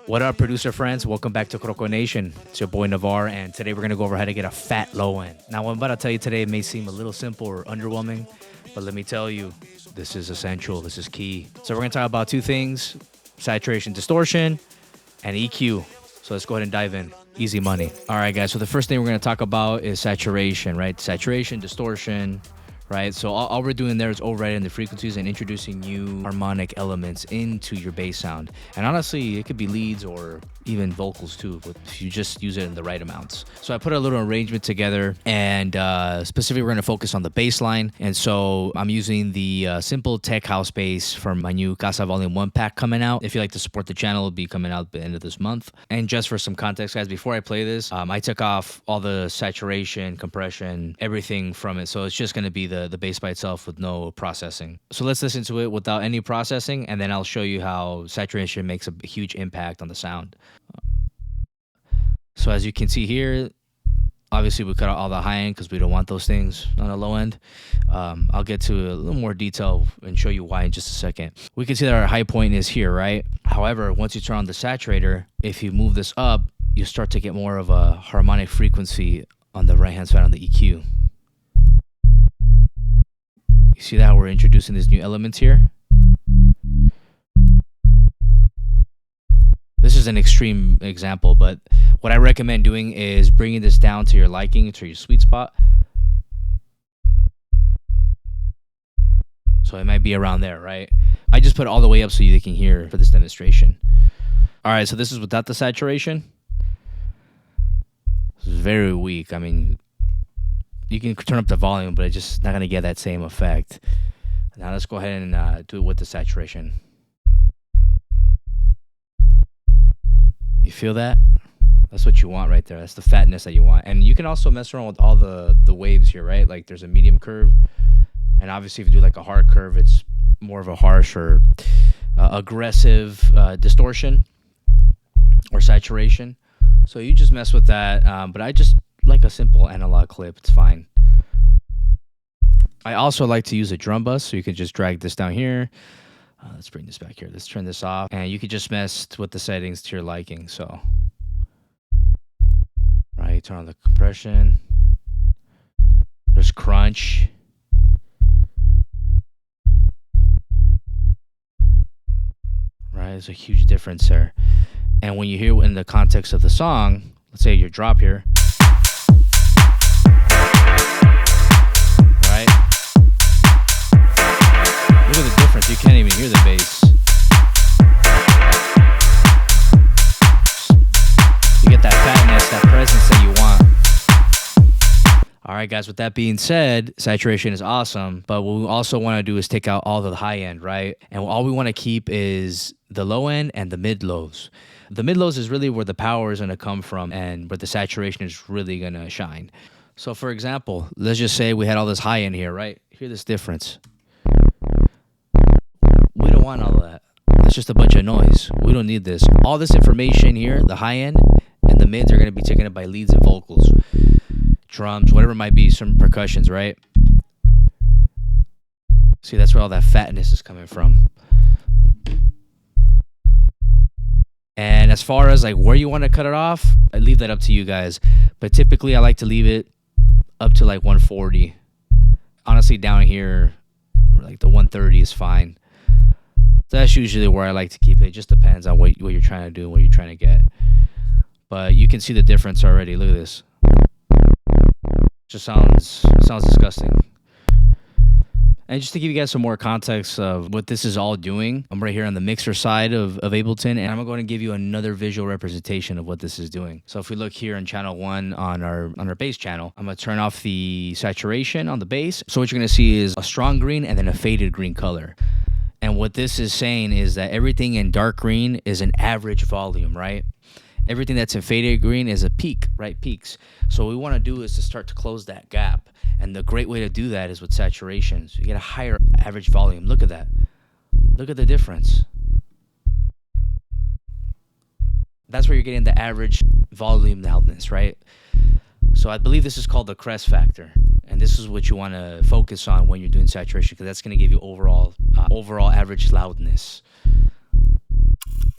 What up, producer friends? Welcome back to Croco Nation. It's your boy Navar, and today we're going to go over how to get a fat low end. Now, what I'm about to tell you today may seem a little simple or underwhelming, but let me tell you, this is essential. This is key. So we're going to talk about two things: saturation, distortion, and EQ. So let's go ahead and dive in. Easy money. All right, guys. So the first thing we're going to talk about is saturation, right? Saturation, distortion, right? So all we're doing there is overriding the frequencies and introducing new harmonic elements into your bass sound. And honestly, it could be leads or even vocals too, but if you just use it in the right amounts. So I put a little arrangement together, and specifically we're going to focus on the bass line. And so I'm using the simple tech house bass from my new Casa Volume 1 pack coming out. If you like to support the channel, it'll be coming out at the end of this month. And just for some context, guys, before I play this, I took off all the saturation, compression, everything from it. So it's just going to be the bass by itself with no processing. So let's listen to it without any processing, and then I'll show you how saturation makes a huge impact on the sound. So as you can see here, obviously we cut out all the high end because we don't want those things on the low end. I'll get to a little more detail and show you why in just a second. We can see that our high point is here, right? However, once you turn on the saturator, if you move this up, you start to get more of a harmonic frequency on the right hand side on the EQ. You see that we're introducing these new elements here? This is an extreme example, but what I recommend doing is bringing this down to your liking, to your sweet spot. So it might be around there, right? I just put it all the way up so you can hear for this demonstration. All right, so this is without the saturation. This is very weak. I mean, you can turn up the volume, but it's just not going to get that same effect. Now let's go ahead and do it with the saturation. You feel that? That's what you want right there. That's the fatness that you want. And you can also mess around with all the waves here, right? Like there's a medium curve. And obviously if you do like a hard curve, it's more of a harsh or aggressive distortion or saturation. So you just mess with that. But I just like a simple analog clip. It's fine. I also like to use a drum bus, so you can just drag this down here. Let's bring this back here. Let's turn this off. And you can just mess with the settings to your liking. So, right, turn on the compression. There's crunch. Right, there's a huge difference there. And when you hear in the context of the song, let's say your drop here. Right? Look at the difference. You can't even hear the bass. You get that fatness, that presence that you want. All right, guys, with that being said, saturation is awesome, but what we also want to do is take out all the high end, right? And all we want to keep is the low end and the mid lows. The mid lows is really where the power is going to come from and where the saturation is really going to shine. So for example, let's just say we had all this high end here, right? Hear this difference. We don't want all of that. That's just a bunch of noise. We don't need this. All this information here, the high end and the mids, are going to be taken up by leads and vocals, drums, whatever it might be, some percussions, right? See, that's where all that fatness is coming from. And as far as like where you want to cut it off, I leave that up to you guys. But typically I like to leave it up to like 140. Honestly, down here, like the 130 is fine. That's usually where I like to keep it. It just depends on what you're trying to do and what you're trying to get. But you can see the difference already. Look at this. Just sounds disgusting. And just to give you guys some more context of what this is all doing, I'm right here on the mixer side of Ableton, and I'm going to give you another visual representation of what this is doing. So if we look here on channel 1 on our bass channel, I'm going to turn off the saturation on the bass. So what you're going to see is a strong green and then a faded green color. And what this is saying is that everything in dark green is an average volume, right? Everything that's in faded green is a peak, right? Peaks. So what we want to do is to start to close that gap. And the great way to do that is with saturation. So you get a higher average volume. Look at that. Look at the difference. That's where you're getting the average volume loudness, right? So I believe this is called the crest factor. And this is what you want to focus on when you're doing saturation, because that's going to give you overall average loudness.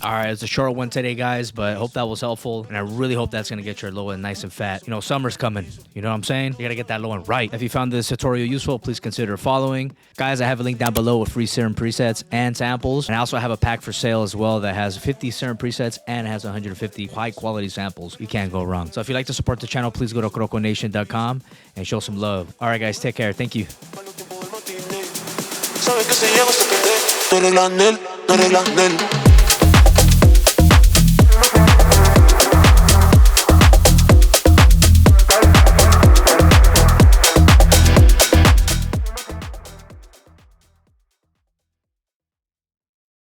All right, it's a short one today, guys, but I hope that was helpful. And I really hope that's going to get your low end nice and fat. You know, summer's coming. You know what I'm saying? You got to get that low end right. If you found this tutorial useful, please consider following. Guys, I have a link down below with free Serum presets and samples. And I also have a pack for sale as well that has 50 Serum presets and has 150 high quality samples. You can't go wrong. So if you'd like to support the channel, please go to croconation.com and show some love. All right, guys, take care. Thank you. Sabe que si llegas a perder, no arreglan él, no arreglan él.